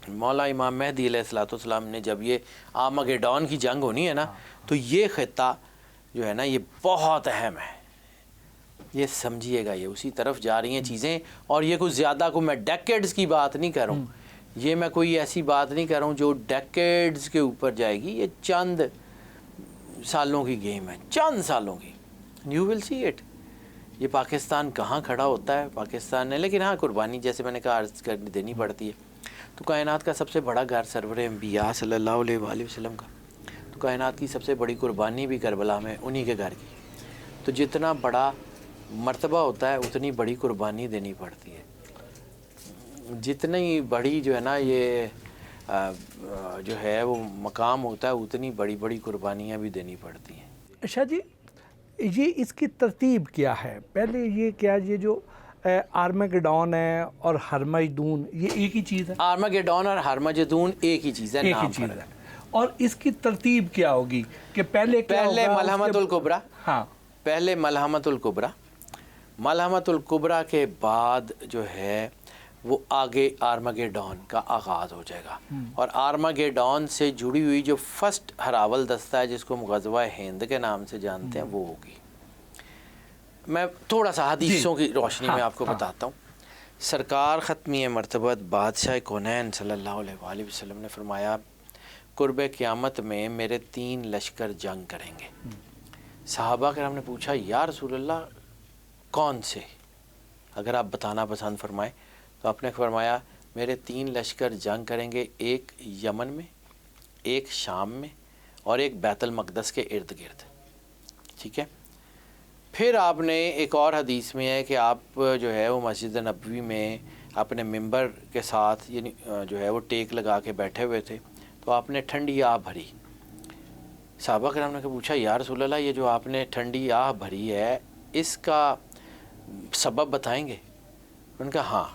مولا امام مہدی علیہ السلام نے جب یہ آرمگیڈون کی جنگ ہونی ہے نا تو یہ خطہ جو ہے نا یہ بہت اہم ہے، یہ سمجھیے گا، یہ اسی طرف جا رہی ہیں چیزیں. اور یہ کچھ زیادہ کو میں ڈیکیڈز کی بات نہیں کر رہا ہوں، یہ میں کوئی ایسی بات نہیں کر رہا ہوں جو ڈیکیڈز کے اوپر جائے گی، یہ چند سالوں کی گیم ہے، چند سالوں کی. You will see it. یہ پاکستان کہاں کھڑا ہوتا ہے پاکستان نے، لیکن ہاں قربانی جیسے میں نے کہا عرض کر دینی پڑتی ہے. تو کائنات کا سب سے بڑا گھر سرور انبیاء صلی اللہ علیہ وآلہ وسلم کا، تو کائنات کی سب سے بڑی قربانی بھی کربلا میں انہی کے گھر کی. تو جتنا بڑا مرتبہ ہوتا ہے اتنی بڑی قربانی دینی پڑتی ہے، جتنی بڑی جو ہے نا یہ جو ہے وہ مقام ہوتا ہے اتنی بڑی بڑی قربانیاں بھی دینی پڑتی ہیں. شاہ جی یہ اس کی ترتیب کیا ہے؟ پہلے یہ کیا یہ جو آرمگیڈون ہے اور ہرمجدون یہ ایک ہی چیز ہے؟ آرمگیڈون اور ہرمجدون ایک ہی چیز ہے، ایک ہی چیز ہے. اور اس کی ترتیب کیا ہوگی کہ پہلے ملحمۃ الکبریٰ، ہاں پہلے ملحمۃ الکبریٰ، ملحمۃ الکبریٰ کے بعد جو ہے وہ آگے آرمگیڈون کا آغاز ہو جائے گا. اور آرمگیڈون سے جڑی ہوئی جو فرسٹ ہراول دستہ ہے جس کو ہم غزوہ ہند کے نام سے جانتے ہیں وہ ہوگی. میں تھوڑا سا حدیثوں کی روشنی میں آپ کو بتاتا ہوں. سرکار ختمی مرتبت بادشاہ کونین صلی اللہ علیہ وآلہ وسلم نے فرمایا قرب قیامت میں میرے 3 لشکر جنگ کریں گے. صحابہ کرام نے پوچھا یا رسول اللہ کون سے، اگر آپ بتانا پسند فرمائیں تو آپ نے فرمایا میرے 3 لشکر جنگ کریں گے، ایک یمن میں، ایک شام میں، اور ایک بیت المقدس کے ارد گرد. ٹھیک ہے. پھر آپ نے ایک اور حدیث میں ہے کہ آپ جو ہے وہ مسجد نبوی میں اپنے ممبر کے ساتھ یعنی جو ہے وہ ٹیک لگا کے بیٹھے ہوئے تھے تو آپ نے ٹھنڈی آہ بھری. صحابہ کرام نے پوچھا یا رسول اللہ یہ جو آپ نے ٹھنڈی آہ بھری ہے اس کا سبب بتائیں گے؟ ان کا ہاں،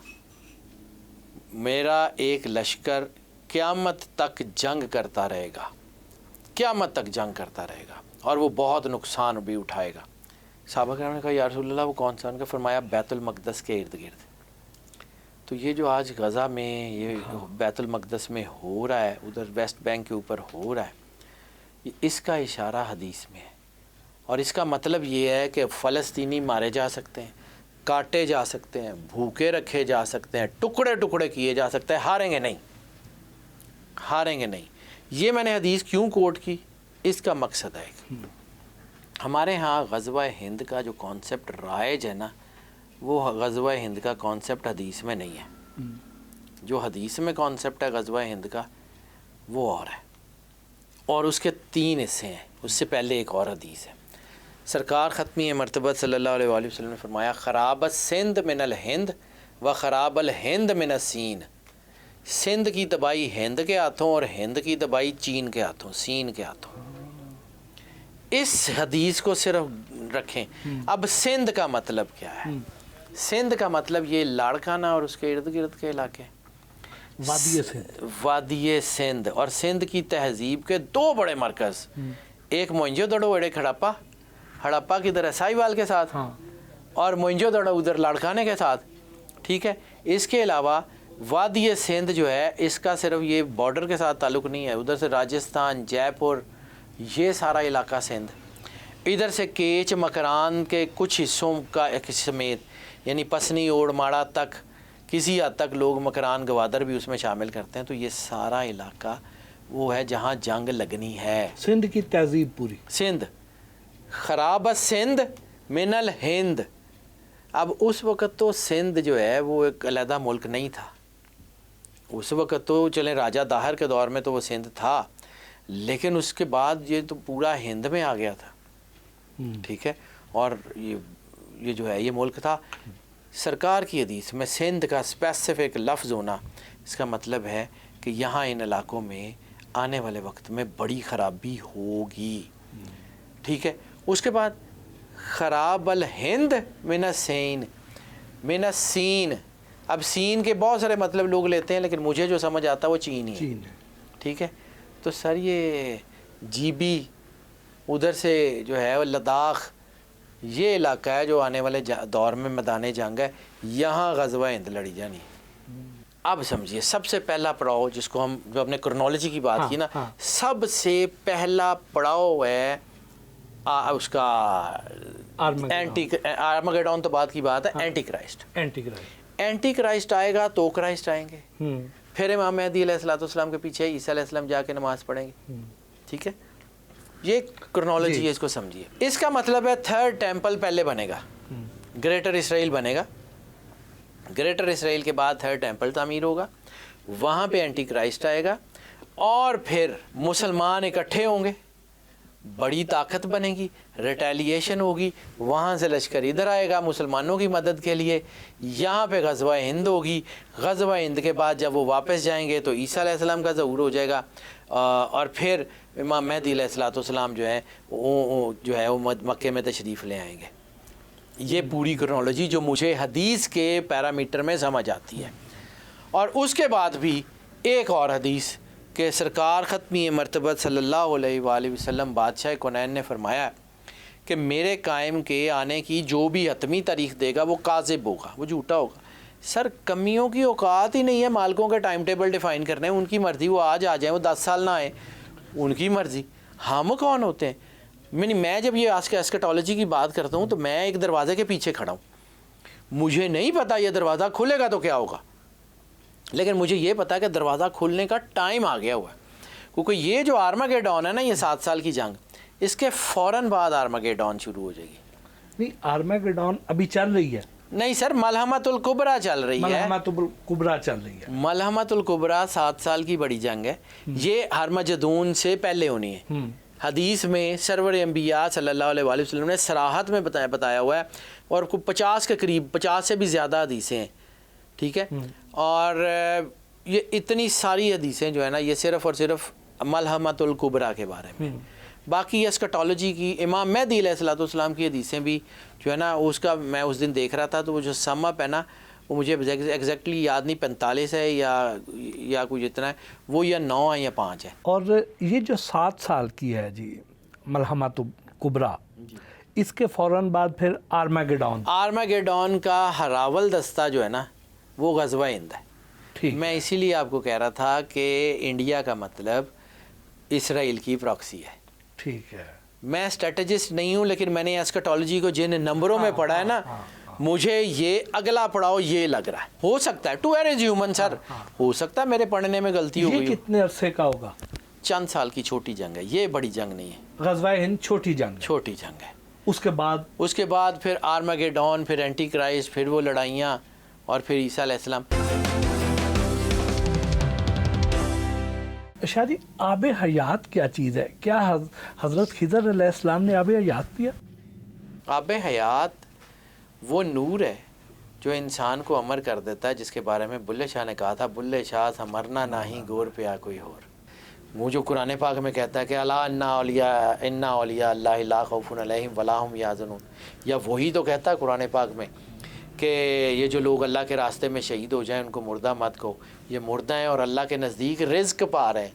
میرا ایک لشکر قیامت تک جنگ کرتا رہے گا، قیامت تک جنگ کرتا رہے گا اور وہ بہت نقصان بھی اٹھائے گا. صحابہ کرام نے کہا یا رسول اللہ وہ کون سا؟ ان کا فرمایا بیت المقدس کے ارد گرد. تو یہ جو آج غزہ میں یہ بیت المقدس میں ہو رہا ہے، ادھر ویسٹ بینک کے اوپر ہو رہا ہے، اس کا اشارہ حدیث میں ہے. اور اس کا مطلب یہ ہے کہ فلسطینی مارے جا سکتے ہیں، کاٹے جا سکتے ہیں، بھوکے رکھے جا سکتے ہیں، ٹکڑے ٹکڑے کیے جا سکتے ہیں، ہاریں گے نہیں، ہاریں گے نہیں. یہ میں نے حدیث کیوں کوٹ کی؟ اس کا مقصد ہے ہمارے ہاں غزوہ ہند کا جو کانسیپٹ رائج ہے نا وہ غزوہ ہند کا کانسیپٹ حدیث میں نہیں ہے. جو حدیث میں کانسیپٹ ہے غزوہ ہند کا وہ اور ہے، اور اس کے 3 حصے ہیں. اس سے پہلے ایک اور حدیث ہے. سرکار ختمی مرتبہ صلی اللہ علیہ وآلہ وسلم نے فرمایا خراب السند من الہند و خراب الہند من السین. سندھ کی تباہی ہند کے ہاتھوں اور ہند کی تباہی چین کے ہاتھوں، سین کے ہاتھوں. اس حدیث کو صرف رکھیں. اب سندھ کا مطلب کیا ہے؟ سندھ کا مطلب یہ لاڑکانہ اور اس کے ارد گرد کے علاقے، وادی سندھ. وادی سندھ. اور سندھ کی تہذیب کے 2 بڑے مرکز، ایک موئنجو دڑو اڑے ہڑپا، ہڑپا کی ادھر سائی وال کے ساتھ اور موئنجو دڑو ادھر لاڑکانے کے ساتھ. ٹھیک ہے. اس کے علاوہ وادی سندھ جو ہے اس کا صرف یہ بارڈر کے ساتھ تعلق نہیں ہے، ادھر سے راجستھان، جے پور، یہ سارا علاقہ سندھ، ادھر سے کیچ مکران کے کچھ حصوں کا ایک سمیت یعنی پسنی اوڑ ماڑا تک کسی حد تک لوگ مکران گوادر بھی اس میں شامل کرتے ہیں. تو یہ سارا علاقہ وہ ہے جہاں جنگ لگنی ہے. سندھ کی تہذیب پوری سندھ. خراب سندھ من الہند. اب اس وقت تو سندھ جو ہے وہ ایک علیحدہ ملک نہیں تھا. اس وقت تو چلیں راجہ داہر کے دور میں تو وہ سندھ تھا، لیکن اس کے بعد یہ تو پورا ہند میں آ گیا تھا. ٹھیک ہے. اور یہ جو ہے یہ ملک تھا. سرکار کی حدیث میں سندھ کا اسپیسیفک لفظ ہونا اس کا مطلب ہے کہ یہاں ان علاقوں میں آنے والے وقت میں بڑی خرابی ہوگی. ٹھیک ہے. اس کے بعد خراب الہند من السین من السین. اب سین کے بہت سارے مطلب لوگ لیتے ہیں لیکن مجھے جو سمجھ آتا ہے وہ چین ہی ہے. ٹھیک ہے. تو سر یہ جی بی ادھر سے جو ہے لداخ یہ علاقہ ہے جو آنے والے دور میں میدان جنگ ہے، یہاں غزوہ ہند لڑی جانی. اب سمجھیے سب سے پہلا پڑاؤ جس کو ہم جو اپنے کرونالوجی کی بات کی نا، سب سے پہلا پڑاؤ ہے اس کا آرمگیڈون تو بعد کی بات ہے، اینٹی کرائسٹ. اینٹی کرائسٹ آئے گا تو کرائسٹ آئیں گے، پھر امام مہدی علیہ السلام کے پیچھے عیسیٰ علیہ السلام جا کے نماز پڑھیں گے. ٹھیک ہے، یہ کرونالوجی ہے، اس کو سمجھیے. اس کا مطلب ہے تھرڈ ٹیمپل پہلے بنے گا، گریٹر اسرائیل بنے گا. گریٹر اسرائیل کے بعد تھرڈ ٹیمپل تعمیر ہوگا، وہاں پہ اینٹی کرائسٹ آئے گا، اور پھر مسلمان اکٹھے ہوں گے، بڑی طاقت بنے گی، ریٹیلیشن ہوگی، وہاں سے لشکر ادھر آئے گا مسلمانوں کی مدد کے لیے. یہاں پہ غزوہ ہند ہوگی، غزوہ ہند کے بعد جب وہ واپس جائیں گے تو عیسیٰ علیہ السلام کا ظہور ہو جائے گا، اور پھر امام مہدی علیہ السلام جو ہے وہ مکے میں تشریف لے آئیں گے. یہ پوری کرونالوجی جو مجھے حدیث کے پیرامیٹر میں سمجھ آتی ہے. اور اس کے بعد بھی ایک اور حدیث کہ سرکار ختمی مرتبت صلی اللہ علیہ وآلہ وسلم بادشاہ کونین نے فرمایا کہ میرے قائم کے آنے کی جو بھی حتمی تاریخ دے گا وہ کاذب ہوگا، وہ جھوٹا ہوگا. سر کمیوں کی اوقات ہی نہیں ہے مالکوں کے ٹائم ٹیبل ڈیفائن کرنے، ان کی مرضی، وہ آج آ جائیں، وہ 10 سال نہ آئیں، ان کی مرضی. ہم کون ہوتے ہیں؟ میں جب یہ ایسکٹالوجی کی بات کرتا ہوں تو میں ایک دروازے کے پیچھے کھڑا ہوں، مجھے نہیں پتا یہ دروازہ کھلے گا تو کیا ہوگا، لیکن مجھے یہ پتا کہ دروازہ کھلنے کا ٹائم آ گیا ہوا ہے. کیونکہ یہ جو آرمگیڈون ہے نا، یہ 7 سال کی جنگ، اس کے فوراً بعد آرمگیڈون شروع ہو جائے گی. نہیں، آرمگیڈون ابھی چل رہی ہے؟ نہیں سر، ملحمۃ الکبریٰ چل رہی ہے. ملحمۃ الکبریٰ چل رہی ہے. ملحمۃ الکبریٰ 7 سال کی بڑی جنگ ہے، یہ ہرمجدون سے پہلے ہونی ہے. حدیث میں سرور انبیاء صلی اللہ علیہ وآلہ وسلم نے صراحت میں بتایا ہوا ہے، اور 50 کے قریب، 50 سے بھی زیادہ حدیثیں ہیں. ٹھیک ہے، اور یہ اتنی ساری حدیثیں جو ہے نا، یہ صرف اور صرف ملحمۃ الکبریٰ کے بارے میں. باقی اسکٹالوجی کی امام مہدی علیہ السلام کی حدیثیں بھی جو ہے نا، اس کا میں اس دن دیکھ رہا تھا تو وہ جو سم اپ ہے نا، وہ مجھے ایگزیکٹلی یاد نہیں، 45 ہے یا کوئی اتنا ہے، وہ یا 9 ہے یا 5 ہے. اور یہ جو 7 سال کی ہے جی ملحمۃ الکبریٰ، اس کے فوراً بعد پھر آرمگیڈون کا ہراول دستہ جو ہے نا، وہ غزوہ ہند ہے. میں اسی لیے آپ کو کہہ رہا تھا کہ انڈیا کا مطلب اسرائیل کی پراکسی ہے. ٹھیک ہے، میں اسٹریٹجسٹ نہیں ہوں، لیکن میں نے ایسکٹالوجی کو جن نمبروں میں پڑھا ہے نا، مجھے یہ اگلا پڑاؤ یہ لگ رہا ہے. ہو سکتا ہے ٹو ایئر ہیومن سر، ہو سکتا ہے میرے پڑھنے میں غلطی ہو گئی. یہ کتنے عرصے کا ہوگا؟ چند سال کی چھوٹی جنگ ہے، یہ بڑی جنگ نہیں ہے. غزوہ ہند چھوٹی جنگ ہے. اس کے بعد پھر آرمگیڈون، پھر اینٹی کرائسٹ، پھر وہ لڑائیاں، اور پھر عیسیٰ علیہ السلام. شاہ جی، آب حیات کیا چیز ہے؟ کیا حضرت خضر علیہ السلام نے آب حیات پیا؟ آب حیات وہ نور ہے جو انسان کو امر کر دیتا ہے، جس کے بارے میں بلے شاہ نے کہا تھا، بلے شاہ سمرنا نہیں گور پیا کوئی اور. وہ جو قرآن پاک میں کہتا ہے کہ الا ان اولیاء اللہ لا خوف علیہم ولا هم یحزنون، یا وہی تو کہتا ہے قرآن پاک میں کہ یہ جو لوگ اللہ کے راستے میں شہید ہو جائیں ان کو مردہ مت کہو، یہ مردہ ہیں اور اللہ کے نزدیک رزق پا رہے ہیں.